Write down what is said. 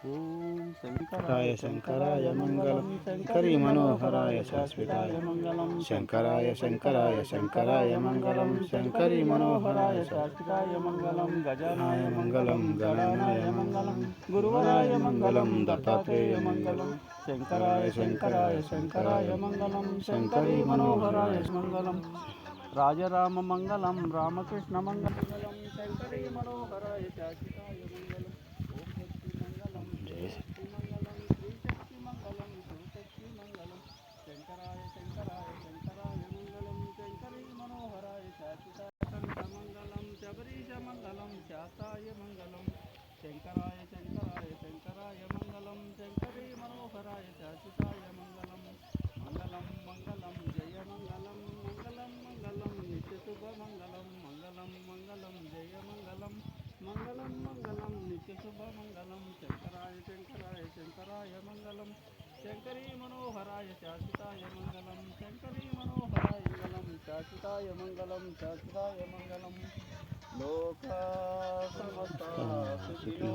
ఓం శంకరాయ శంకరాయ మంగళం శంకరి మనోహరాయ శాశ్వతాయ మంగళం శంకరాయ శంకరాయ శంకరాయ మంగళం శంకరి మనోహరాయ శాశ్వతాయ మంగళం గజానాయ మంగళం గణానాయ మంగళం గురువరాయ మంగళం దత్తాత్రేయ మంగళం శంకరాయ శంకరాయ శంకరాయ మంగళం శంకరి మనోహరాయ మంగళం రాజరామ మంగళం రామకృష్ణ మంగళం శంకరి మనోహరాయ శాశ్వతాయ మంగళం ఓం శక్తి మంగళం శక్తి మంగళం శ్రీశక్తి మంగళం శివశక్తి మంగళం శంకరాయ శంకరాయ శంకరాయ మంగళం శంకరి మనోహరాయ శాశ్వతాయ మంగళం శబరీశ మంగళం శాస్తాయ మంగళం శంకరాయ శంకరాయ శంకరాయ మంగళం శంకరి మనోహరాయ శాశ్వతాయ మంగళం మంగళం మంగళం జయ మంగళం మంగళం మంగళం నిత్య శుభ మంగళం మంగళం మంగళం జయ మంగళం మంగళం మంగళం నిత్య శుభ మంగళం శంకరాయ శంకరాయ శంకరాయ మంగళం శంకరీ మనోహరాయ శాశ్వతాయ మంగళం శంకరీ మనోహరాయ మంగళం శాశ్వతాయ మంగళం శాశ్వతాయ మంగళం లోకా సమస్తా సుఖినో